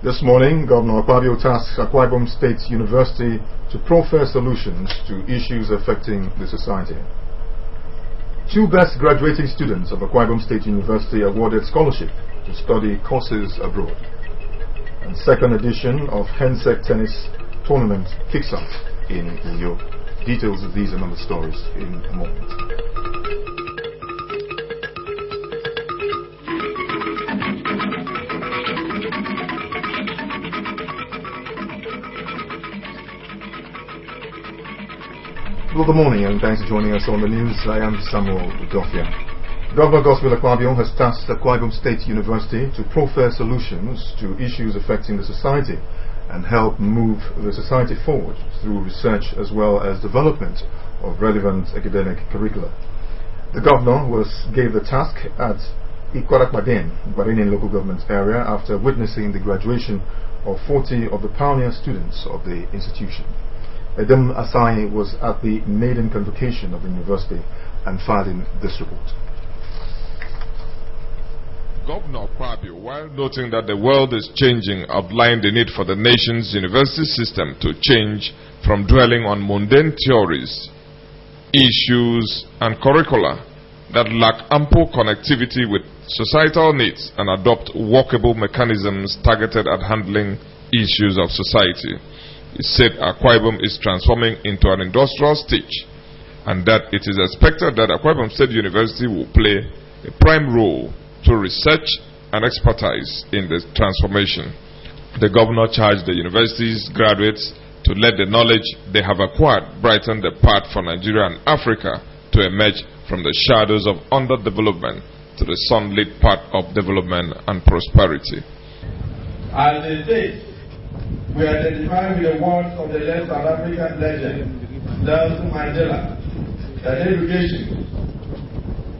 This morning, Governor Akpabio tasked Akwa Ibom State University to proffer solutions to issues affecting the society. Two best graduating students of Akwa Ibom State University awarded scholarship to study courses abroad. And second edition of Hensec Tennis Tournament kicks off in Uyo. Details of these and other stories in a moment. Well, good morning and thanks for joining us on the news. I am Samuel Udofia. Governor Godswill Akpabio has tasked Akwa Ibom State University to proffer solutions to issues affecting the society and help move the society forward through research as well as development of relevant academic curricula. The governor gave the task at Ikwarakmaden, Gwarin local government area, after witnessing the graduation of 40 of the pioneer students of the institution. Edem Asai was at the maiden convocation of the university and filed in this report. Governor Akpabio, while noting that the world is changing, outlined the need for the nation's university system to change from dwelling on mundane theories, issues, and curricula that lack ample connectivity with societal needs and adopt workable mechanisms targeted at handling issues of society. He said Akwa Ibom is transforming into an industrial stage and that it is expected that Akwa Ibom State University will play a prime role to research and expertise in the transformation. The governor charged the university's graduates to let the knowledge they have acquired brighten the path for Nigeria and Africa to emerge from the shadows of underdevelopment to the sunlit path of development and prosperity. As they say, we identify with the words of the late South African legend, Nelson Mandela, that education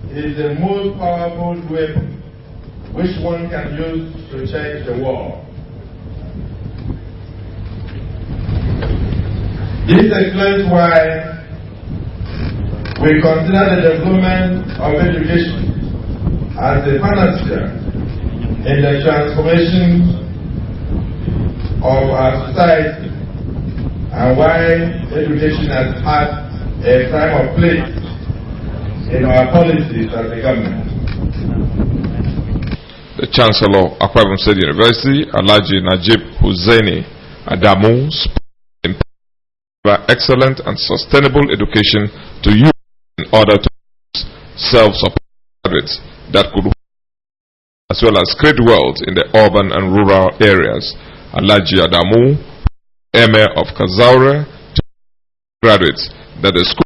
is the most powerful weapon which one can use to change the world. This explains why we consider the development of education as a panacea in the transformation of our society, and why education has had a time of place in our policies as a government. The Chancellor of Akwa Ibom State University, Alhaji Najib Hussaini Adamu, spoke in about excellent and sustainable education to youth in order to self-support graduates that could, as well as create wealth in the urban and rural areas. Alhaji Adamu, Emir of Kazaure, to graduates that the school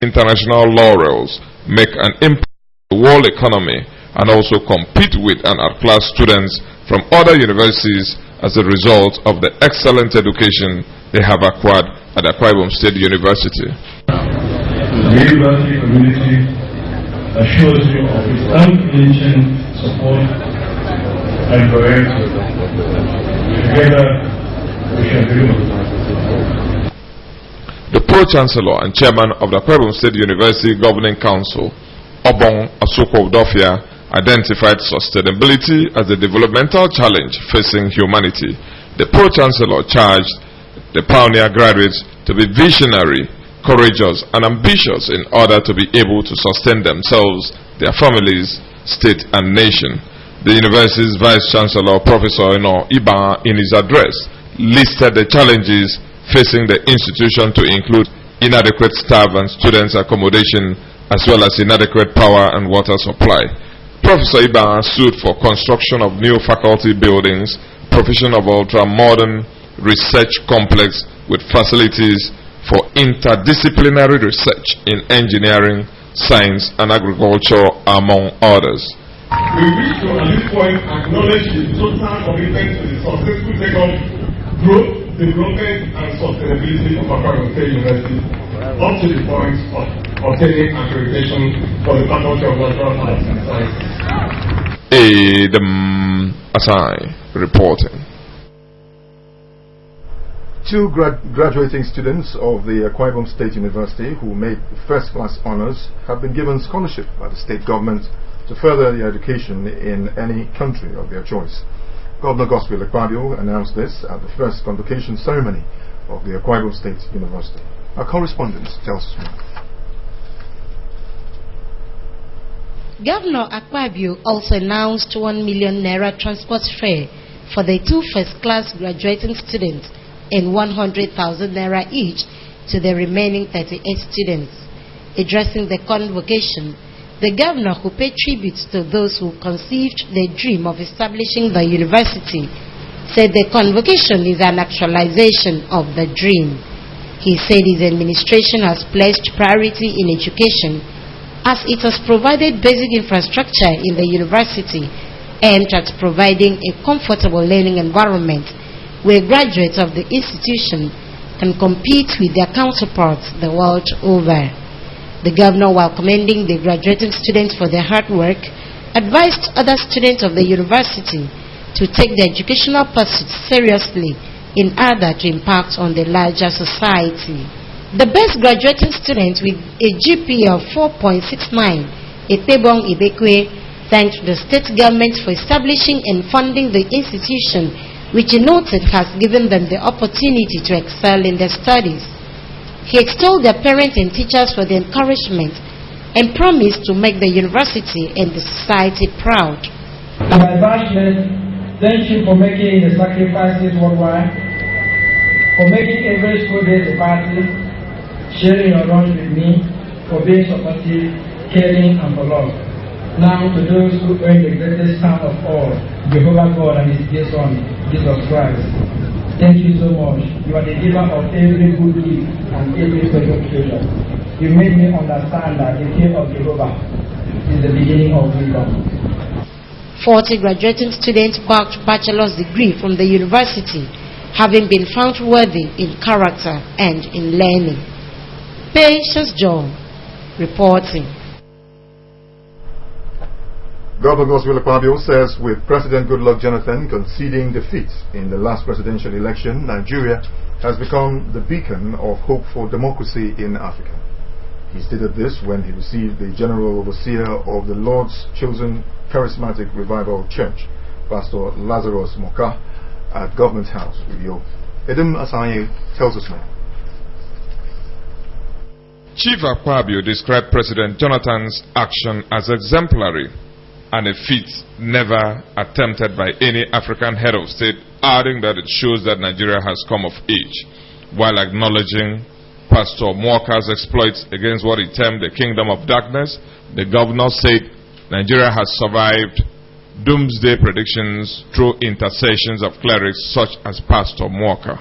international laurels make an impact on the world economy and also compete with and outclass students from other universities as a result of the excellent education they have acquired at Akwa Ibom State University. The university community assures you of its unflinching support and loyalty. Together, we shall do. The Pro-Chancellor and Chairman of the Akwa Ibom State University Governing Council, Obong Asoko Udofia, identified sustainability as the developmental challenge facing humanity. The Pro-Chancellor charged the pioneer graduates to be visionary, courageous, and ambitious in order to be able to sustain themselves, their families, state, and nation. The university's Vice-Chancellor, Professor Iba, in his address, listed the challenges facing the institution to include inadequate staff and students' accommodation, as well as inadequate power and water supply. Professor Iba sued for construction of new faculty buildings, provision of ultra-modern research complex with facilities for interdisciplinary research in engineering, science, and agriculture, among others. We wish to, at this point, acknowledge the total commitment to the successful take-up, growth, development, and sustainability of Akwa Ibom State University, up to the point of obtaining accreditation for the Faculty of Natural Arts and Sciences. Edem Asai reporting. Two graduating students of the Akwa Ibom State University who made first-class honors have been given scholarship by the state government to further their education in any country of their choice. Governor Godswill Akpabio announced this at the first convocation ceremony of the Akwa Ibom State University. Our correspondent tells us more. Governor Akpabio also announced 1 million naira transport fare for the 2 first-class graduating students and 100,000 naira each to the remaining 38 students. Addressing the convocation, the governor, who paid tribute to those who conceived the dream of establishing the university, said the convocation is an actualization of the dream. He said his administration has placed priority in education, as it has provided basic infrastructure in the university aimed at providing a comfortable learning environment where graduates of the institution can compete with their counterparts the world over. The governor, while commending the graduating students for their hard work, advised other students of the university to take their educational pursuits seriously in order to impact on the larger society. The best graduating student with a GPA of 4.69, Etebong Ibekwe, thanked the state government for establishing and funding the institution, which he noted has given them the opportunity to excel in their studies. He extolled their parents and teachers for the encouragement and promised to make the university and the society proud. My bachelors, thank you for making the sacrifices worthwhile, for making every school day a party, sharing your lunch with me, for being supportive, caring, and for love. Now to those who earn the greatest crown of all, Jehovah God and His dear Son, Jesus Christ. Thank you so much. You are the giver of every good gift and every special treasure. You made me understand that the fear of Jehovah is the beginning of wisdom. 40 graduating students bagged bachelor's degree from the university, having been found worthy in character and in learning. Patience John reporting. Governor Godswill Akpabio says with President Goodluck Jonathan conceding defeat in the last presidential election, Nigeria has become the beacon of hope for democracy in Africa. He stated this when he received the General Overseer of the Lord's Chosen Charismatic Revival Church, Pastor Lazarus Moka, at Government House, Uyo. Edem Asanye tells us more. Chief Akpabio described President Jonathan's action as exemplary and a feat never attempted by any African head of state, adding that it shows that Nigeria has come of age, while acknowledging Pastor Mwaka's exploits against what he termed the kingdom of darkness. The governor said Nigeria has survived doomsday predictions through intercessions of clerics such as Pastor Mwaka.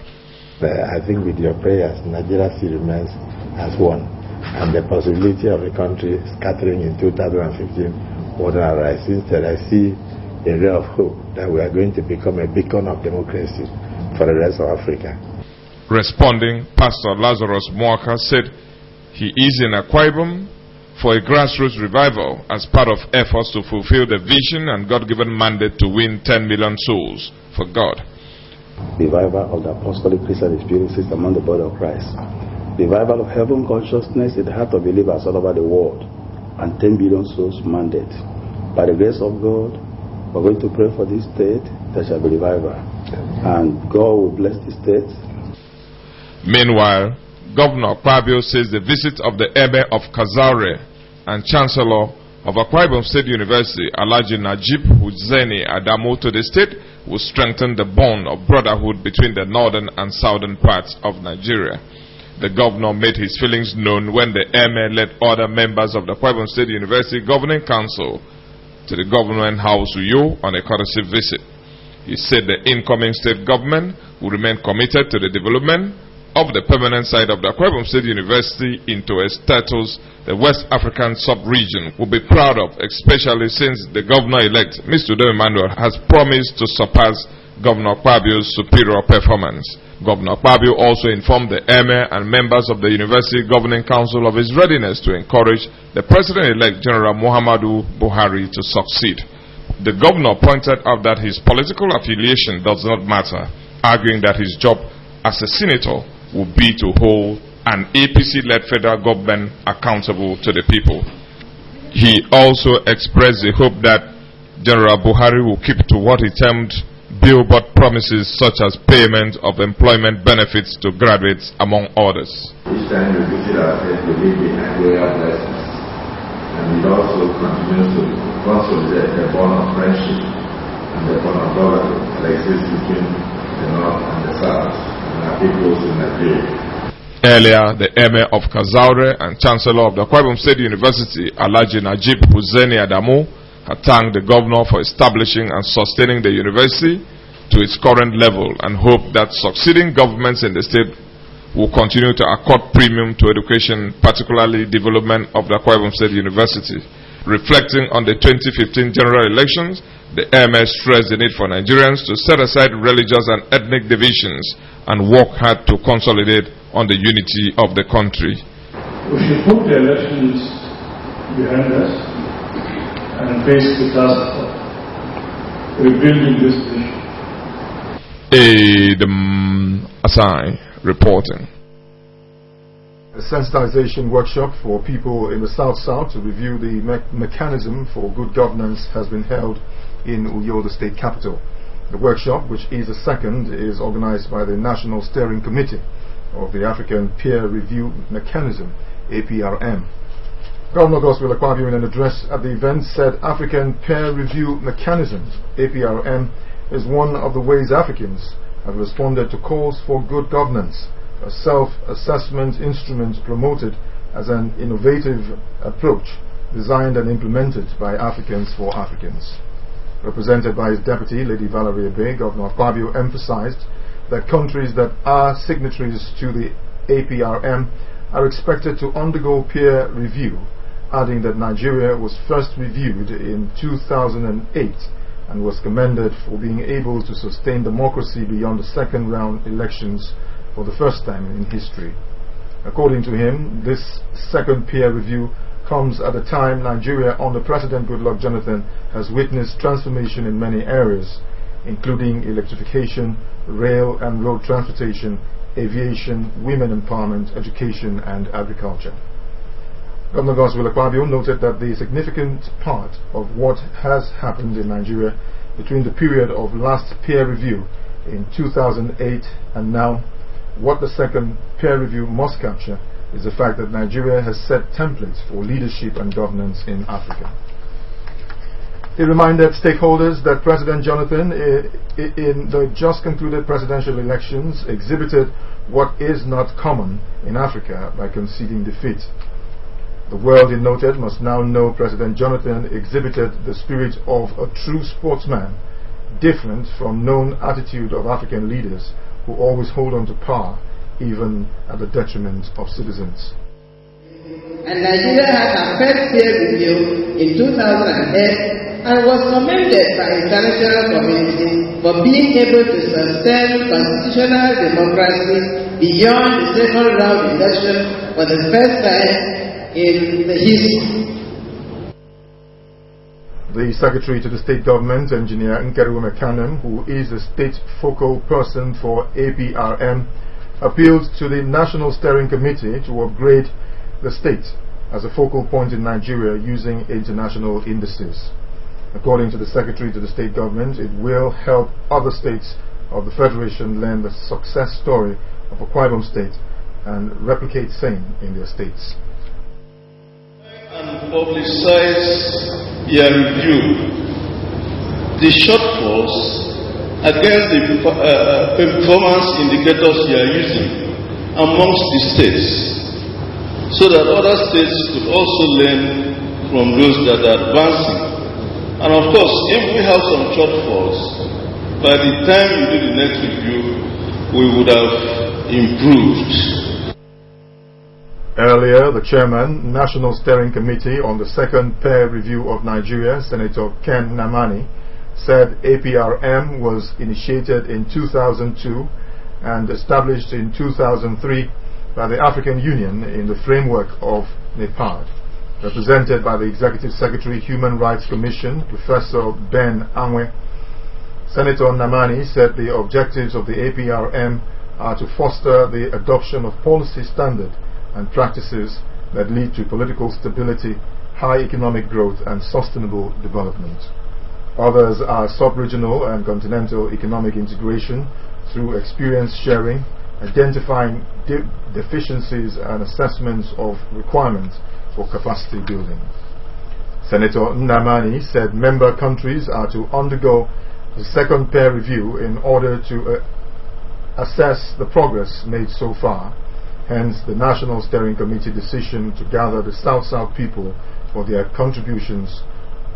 I think with your prayers, Nigeria still remains as one, and the possibility of a country scattering in 2015 wouldn't arise. Instead, I see a ray of hope that we are going to become a beacon of democracy for the rest of Africa. Responding, Pastor Lazarus Mwaka said he is in Akwa Ibom for a grassroots revival as part of efforts to fulfill the vision and God-given mandate to win 10 million souls for God. Revival of the apostolic Christian experiences among the body of Christ. Revival of heaven consciousness in the heart of believers all over the world, and 10 billion souls mandate. By the grace of God, we're going to pray for this state. There shall be revival, and God will bless the state. Meanwhile, Governor Akpabio says the visit of the Emir of Kazaure and Chancellor of Akwa Ibom State University, Alhaji Najib Hussaini Adamu, to the state will strengthen the bond of brotherhood between the northern and southern parts of Nigeria. The governor made his feelings known when the Emir led other members of the Akwa Ibom State University Governing Council to the Government House Uyo on a courtesy visit. He said the incoming state government will remain committed to the development of the permanent site of the Akwa Ibom State University into a status the West African sub-region will be proud of, especially since the governor-elect, Mr. Udo Emmanuel, has promised to surpass Governor Akpabio's superior performance. Governor Akpabio also informed the Emir and members of the University Governing Council of his readiness to encourage the President-elect General Muhammadu Buhari to succeed. The governor pointed out that his political affiliation does not matter, arguing that his job as a senator would be to hold an APC-led federal government accountable to the people. He also expressed the hope that General Buhari will keep to what he termed billboard promises such as payment of employment benefits to graduates, among others. Each time we visit our faith, we live behind royal blessings, and it also continues to consolidate the bond of friendship and the bond of brotherhood that exists between the North and the South and our peoples in Nigeria. Earlier, the Emir of Kazaure and Chancellor of the Akwa Ibom State University, Alhaji Najib Hussaini Adamu, had thanked the governor for establishing and sustaining the university to its current level and hoped that succeeding governments in the state will continue to accord premium to education, particularly development of the Akwa Ibom State University. Reflecting on the 2015 general elections, the AMS stressed the need for Nigerians to set aside religious and ethnic divisions and work hard to consolidate on the unity of the country. We should put the elections behind us and face the task of rebuilding this nation. Adam Asai reporting. A sensitization workshop for people in the South-South to review the mechanism for good governance has been held in Uyo, the state capital. The workshop, which is the second, is organized by the National Steering Committee of the African Peer Review Mechanism, APRM. Governor Godswill Akpabio, in an address at the event, said African Peer Review Mechanism, APRM, is one of the ways Africans have responded to calls for good governance, a self-assessment instrument promoted as an innovative approach designed and implemented by Africans for Africans. Represented by his deputy, Lady Valerie Abe, Governor Akpabio emphasized that countries that are signatories to the APRM are expected to undergo peer review, adding that Nigeria was first reviewed in 2008 and was commended for being able to sustain democracy beyond the second round elections for the first time in history. According to him, this second peer review comes at a time Nigeria under President Goodluck Jonathan has witnessed transformation in many areas, including electrification, rail and road transportation, aviation, women empowerment, education and agriculture. Governor Godswill Akpabio noted that the significant part of what has happened in Nigeria between the period of last peer review in 2008 and now, what the second peer review must capture is the fact that Nigeria has set templates for leadership and governance in Africa. He reminded stakeholders that President Jonathan, in the just concluded presidential elections, exhibited what is not common in Africa by conceding defeat. The world, he noted, must now know President Jonathan exhibited the spirit of a true sportsman, different from known attitude of African leaders who always hold on to power, even at the detriment of citizens. And Nigeria had a first peer review in 2008 and was commended by the international community for being able to sustain constitutional democracy beyond the second round election for the first time in the history. The Secretary to the State Government, Engineer Nkeru Mekanem, who is the state focal person for APRM, appealed to the National Steering Committee to upgrade the state as a focal point in Nigeria using international indices. According to the Secretary to the State Government, it will help other states of the Federation learn the success story of Akwa Ibom State and replicate same in their states. And publicize peer review the shortfalls against the performance indicators you are using amongst the states, so that other states could also learn from those that are advancing. And of course, if we have some shortfalls, by the time we do the next review, we would have improved. Earlier, the chairman, National Steering Committee on the Second Peer Review of Nigeria, Senator Ken Namani, said APRM was initiated in 2002 and established in 2003 by the African Union in the framework of NEPAD. Represented by the Executive Secretary, Human Rights Commission, Professor Ben Anwe, Senator Namani said the objectives of the APRM are to foster the adoption of policy standard and practices that lead to political stability, high economic growth and sustainable development. Others are sub-regional and continental economic integration through experience sharing, identifying deficiencies and assessments of requirements for capacity building. Senator Nnamani said member countries are to undergo the second peer review in order to assess the progress made so far, hence the National Steering Committee decision to gather the South-South people for their contributions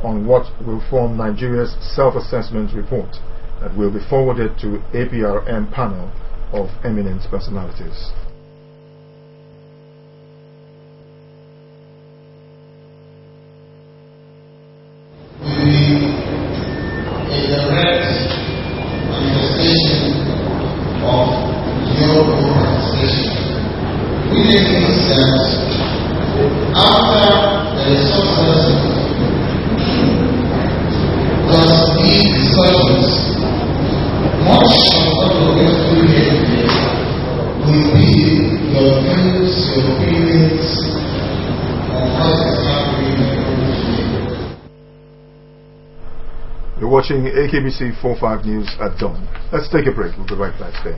on what will form Nigeria's self-assessment report that will be forwarded to APRM panel of eminent personalities. A direct manifestation of your participation. Within this sense, after the resources thus these discussions, much of what we're going to do here today will be your views, your opinions on what is happening in the country. You're watching AKBC 45 News at dawn. Let's take a break. We'll be right back. Stay.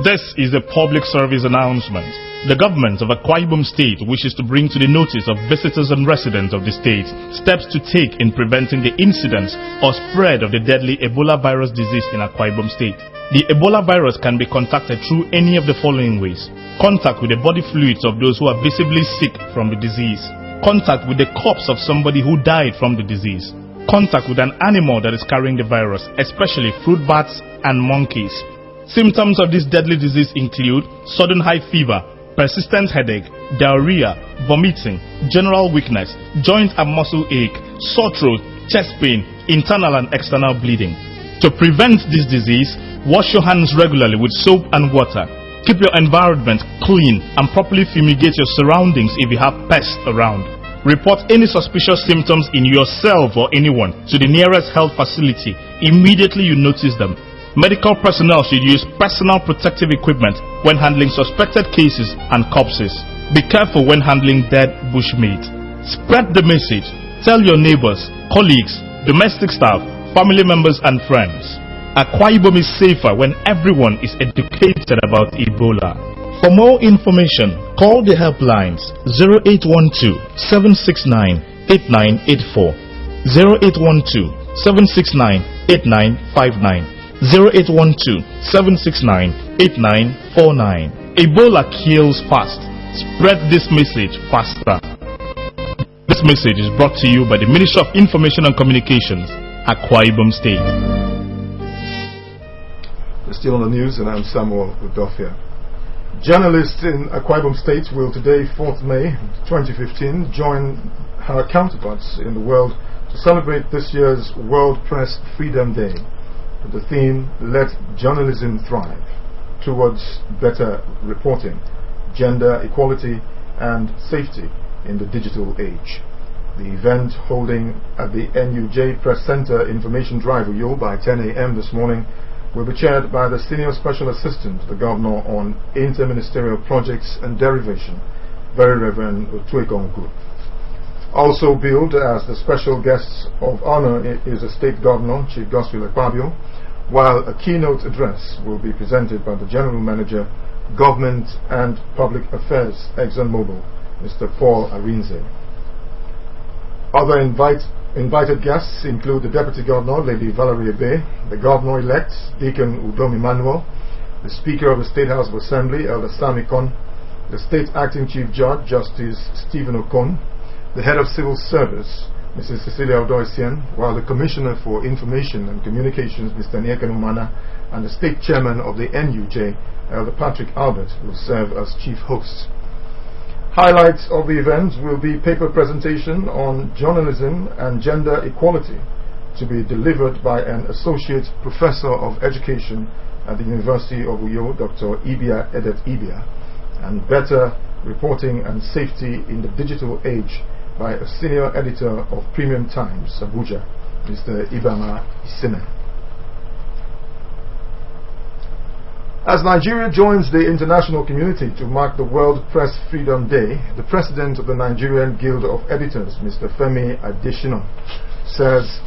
This is a public service announcement. The government of Akwa Ibom State wishes to bring to the notice of visitors and residents of the state steps to take in preventing the incidence or spread of the deadly Ebola virus disease in Akwa Ibom State. The Ebola virus can be contacted through any of the following ways: contact with the body fluids of those who are visibly sick from the disease, contact with the corpse of somebody who died from the disease, contact with an animal that is carrying the virus, especially fruit bats and monkeys. Symptoms of this deadly disease include sudden high fever, persistent headache, diarrhea, vomiting, general weakness, joint and muscle ache, sore throat, chest pain, internal and external bleeding. To prevent this disease, wash your hands regularly with soap and water. Keep your environment clean and properly fumigate your surroundings if you have pests around. Report any suspicious symptoms in yourself or anyone to the nearest health facility immediately you notice them. Medical personnel should use personal protective equipment when handling suspected cases and corpses. Be careful when handling dead bushmeat. Spread the message. Tell your neighbors, colleagues, domestic staff, family members and friends. Akwa Ibom is safer when everyone is educated about Ebola. For more information, call the helplines 0812-769-8984, 0812-769-8959, 0812-769-8949. Ebola kills fast. Spread this message faster. This message is brought to you by the Ministry of Information and Communications, Akwa Ibom State. We're still on the news, and I'm Samuel Udofia. Journalists in Akwa Ibom State will today, 4th May 2015, join her counterparts in the world to celebrate this year's World Press Freedom Day. The theme, Let Journalism Thrive, towards better reporting, gender equality and safety in the digital age. The event, holding at the NUJ Press Center Information Drive Uyo by 10 a.m. this morning, will be chaired by the Senior Special Assistant to the Governor on Interministerial Projects and Derivation, Very Reverend Otuekonku. Also billed as the special guests of honor is the State Governor, Chief Godswill Akpabio, while a keynote address will be presented by the General Manager, Government and Public Affairs, ExxonMobil, Mr. Paul Arinze. Other invited guests include the Deputy Governor, Lady Valerie Ebe, the Governor-elect, Deacon Udom Emmanuel, the Speaker of the State House of Assembly, Elder Sami Kon, the State Acting Chief Judge, Justice Stephen Okon, the Head of Civil Service, Mrs. Cecilia Odoisian, while the Commissioner for Information and Communications, Mr. Nieken Umana, and the State Chairman of the NUJ, Elder Patrick Albert, will serve as chief hosts. Highlights of the event will be paper presentation on journalism and gender equality to be delivered by an Associate Professor of Education at the University of Uyo, Dr. Ibia Edet Ibia, and better reporting and safety in the digital age by a Senior Editor of Premium Times, Abuja, Mr. Ibama Isime. As Nigeria joins the international community to mark the World Press Freedom Day, the president of the Nigerian Guild of Editors, Mr. Femi Adesina, says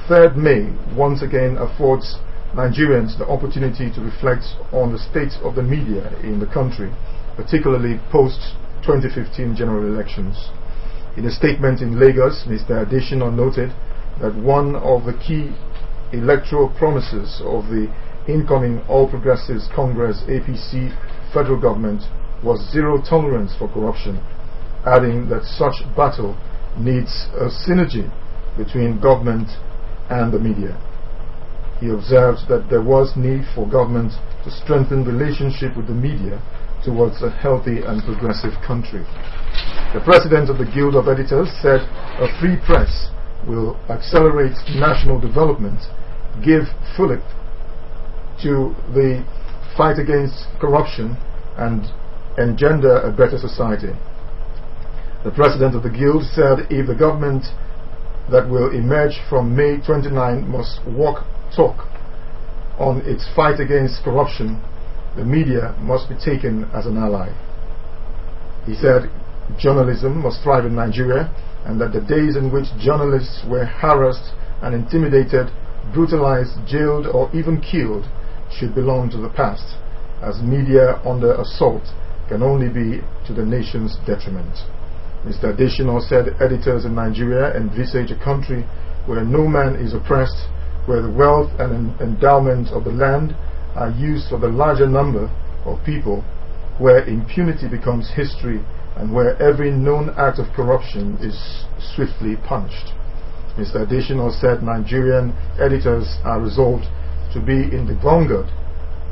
3rd May once again affords Nigerians the opportunity to reflect on the state of the media in the country, particularly post-2015 general elections. In a statement in Lagos, Mr. Adesina noted that one of the key electoral promises of the incoming All Progressives Congress APC federal government was zero tolerance for corruption, adding that such battle needs a synergy between government and the media. He observed that there was need for government to strengthen relationship with the media towards a healthy and progressive country. The president of the Guild of Editors said a free press will accelerate national development, give fillip to the fight against corruption, and engender a better society. The president of the Guild said if the government that will emerge from May 29 must walk talk on its fight against corruption, the media must be taken as an ally. He said journalism must thrive in Nigeria, and that the days in which journalists were harassed and intimidated, brutalized, jailed, or even killed should belong to the past, as media under assault can only be to the nation's detriment. Mr. Adesina said editors in Nigeria envisage a country where no man is oppressed, where the wealth and endowment of the land are used for the larger number of people, where impunity becomes history, and where every known act of corruption is swiftly punished. Mr. Adesina said Nigerian editors are resolved to be in the vanguard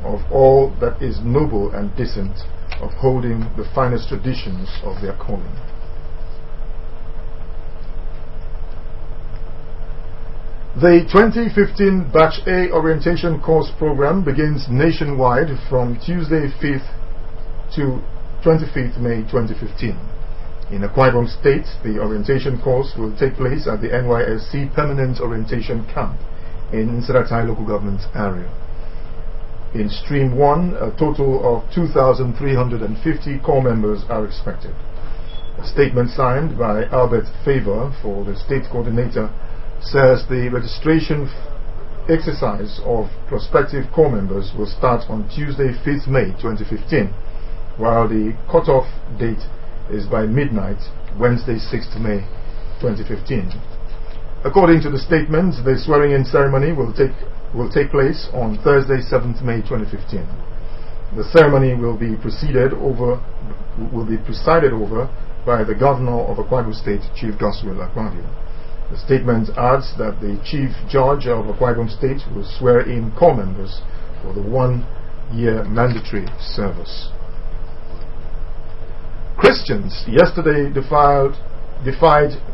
of all that is noble and decent, of holding the finest traditions of their calling. The 2015 Batch A Orientation Course Program begins nationwide from Tuesday 5th to 25th May 2015. In Akwa Ibom State, the orientation course will take place at the NYSC Permanent Orientation Camp in Nsiratai local government area. In Stream 1, a total of 2,350 corps members are expected. A statement signed by Albert Favor for the state coordinator says the registration exercise of prospective corps members will start on Tuesday 5th May 2015, while the cutoff date is by midnight, Wednesday 6th May 2015. According to the statement, the swearing-in ceremony will take place on Thursday 7th May 2015. The ceremony will be presided over by the Governor of Akwa Ibom State, Chief Godswill Akpabio. The statement adds that the Chief Judge of Akwa Ibom State will swear in corps members for the 1-year mandatory service. Christians yesterday defied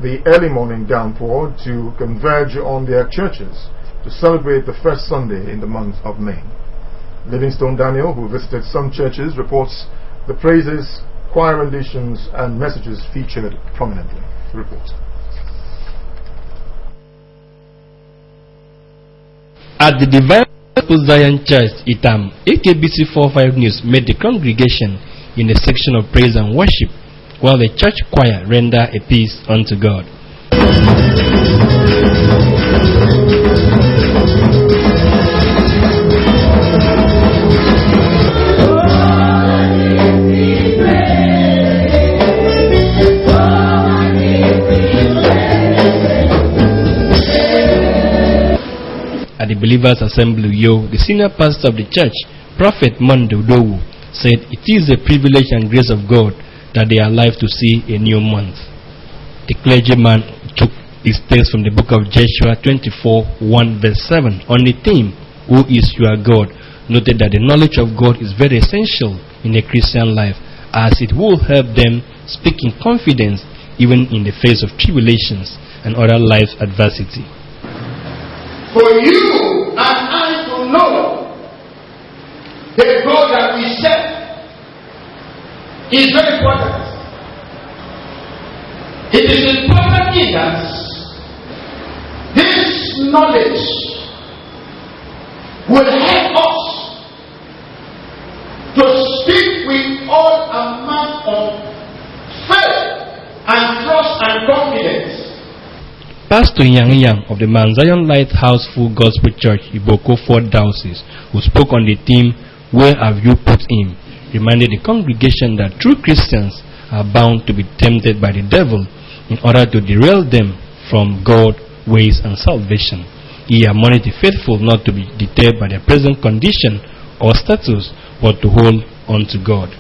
the early morning downpour to converge on their churches to celebrate the first Sunday in the month of May. Livingstone Daniel, who visited some churches, reports the praises, choir renditions, and messages featured prominently. Report. At the Divine Purpose Zion Church, Itam, AKBC 45 News met the congregation in a section of praise and worship, while the church choir render a peace unto God. At the Believers Assembly, the senior pastor of the church, Prophet Mondo Dowu, said it is a privilege and grace of God that they are alive to see a new month. The clergyman took his text from the book of Joshua 24:1 verse 7 on the theme, Who is your God? Noted that the knowledge of God is very essential in a Christian life, as it will help them speak in confidence even in the face of tribulations and other life's adversity. For you and I to know the God that we serve is very important. It is important in that this knowledge will help us Pastor Yang Yang of the Mount Zion Lighthouse Full Gospel Church, Iboko Fort Diocese, who spoke on the theme, "Where have you put him?" reminded the congregation that true Christians are bound to be tempted by the devil in order to derail them from God's ways and salvation. He admonished the faithful not to be deterred by their present condition or status, but to hold on to God.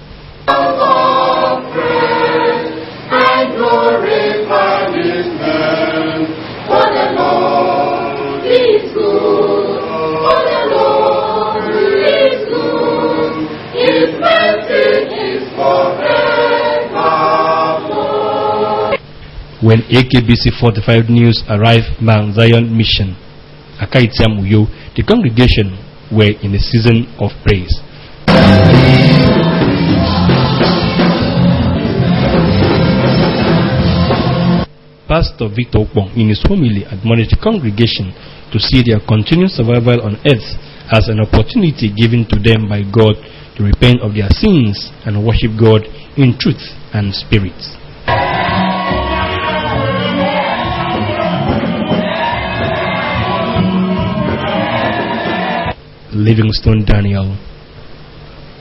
When AKBC 45 News arrived Mount Zion Mission, Akaitiam Uyo, the congregation were in a season of praise. Pastor Victor Okpong, in his homily, admonished the congregation to see their continued survival on earth as an opportunity given to them by God to repent of their sins and worship God in truth and spirit. Livingstone Daniel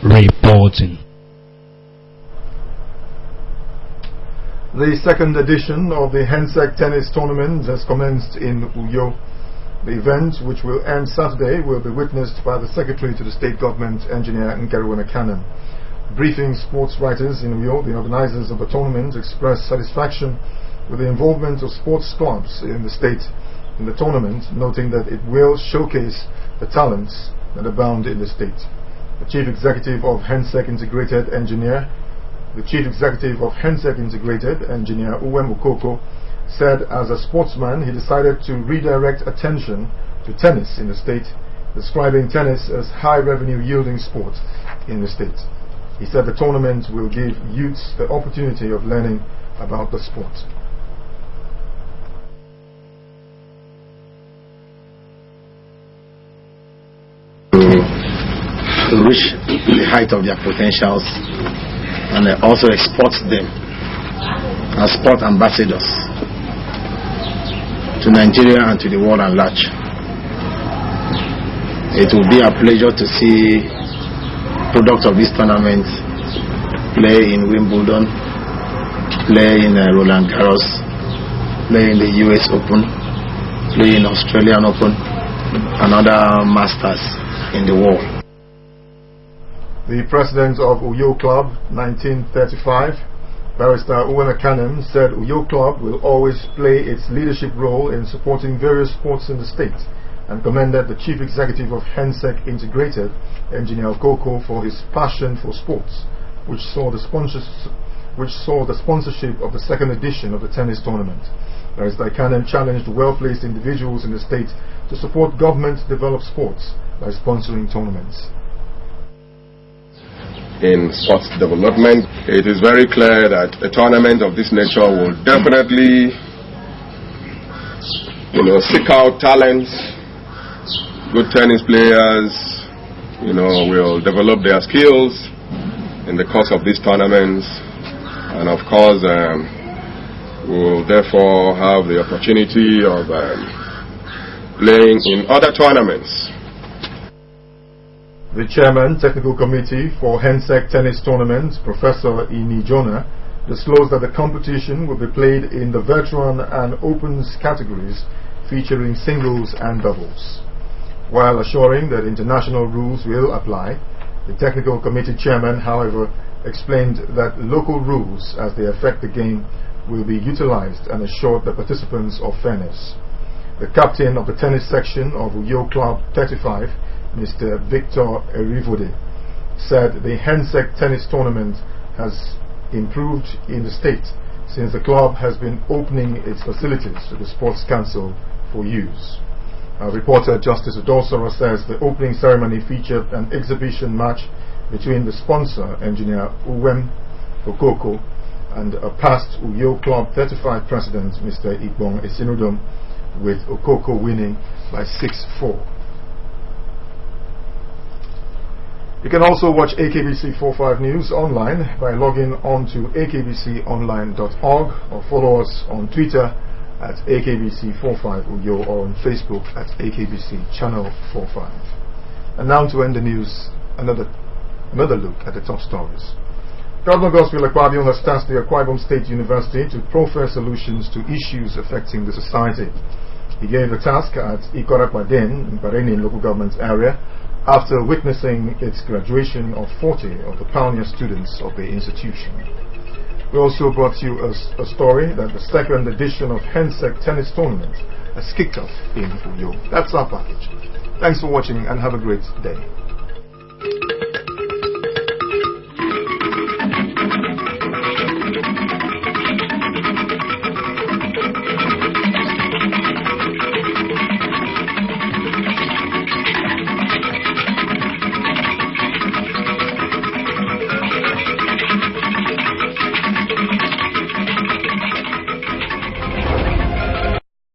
reporting. The second edition of the Hensec Tennis Tournament has commenced in Uyo. The event, which will end Saturday, will be witnessed by the Secretary to the State Government, Engineer Nkeruwena Kanem. Briefing sports writers in Uyo, the organizers of the tournament expressed satisfaction with the involvement of sports clubs in the state in the tournament, noting that it will showcase the talents that abound in the state. The Chief Executive of Hensec Integrated Engineer Uwem Okoko said as a sportsman he decided to redirect attention to tennis in the state, describing tennis as high revenue yielding sport in the state. He said the tournament will give youths the opportunity of learning about the sport. To reach the height of their potentials and also export them as sport ambassadors to Nigeria and to the world at large. It will be a pleasure to see products of this tournament play in Wimbledon, play in Roland Garros, play in the US Open, play in Australian Open and other masters in the world. The president of Uyo Club 1935, Barrister Uwem Kanem, said Uyo Club will always play its leadership role in supporting various sports in the state and commended the Chief Executive of Hensec Integrated, Engineer Okoko, for his passion for sports, which saw the sponsorship of the second edition of the tennis tournament. Barrister Kanem challenged well-placed individuals in the state to support government-developed sports by sponsoring tournaments. In sports development, it is very clear that a tournament of this nature will definitely, seek out talents. Good tennis players, will develop their skills in the course of these tournaments, and of course, will therefore have the opportunity of playing in other tournaments. The Chairman, Technical Committee for Hensec Tennis Tournament, Professor Ini Jonah, disclosed that the competition will be played in the Veteran and Opens categories, featuring singles and doubles. While assuring that international rules will apply, the Technical Committee Chairman, however, explained that local rules as they affect the game will be utilized and assured the participants of fairness. The captain of the tennis section of Uyo Club 35, Mr. Victor Erivode, said the Hensec Tennis Tournament has improved in the state since the club has been opening its facilities to the Sports Council for use. Reporter Justice Odosoro says the opening ceremony featured an exhibition match between the sponsor, Engineer Uwem Okoko, and a past Uyo Club 35 president, Mr. Igbong Esinudom, with Okoko winning by 6-4. You can also watch AKBC 45 News online by logging on to akbconline.org or follow us on Twitter at AKBC45 Uyo or on Facebook at AKBC Channel 45. And now to end the news, another look at the top stories. Governor Godswill Akpabio has tasked the Akwa Ibom State University to proffer solutions to issues affecting the society. He gave the task at Ikorakwaden in Pareni local government area after witnessing its graduation of 40 of the pioneer students of the institution. We also brought you a story that the second edition of Hensec Tennis Tournament has kicked off in Uyo. That's our package. Thanks for watching and have a great day.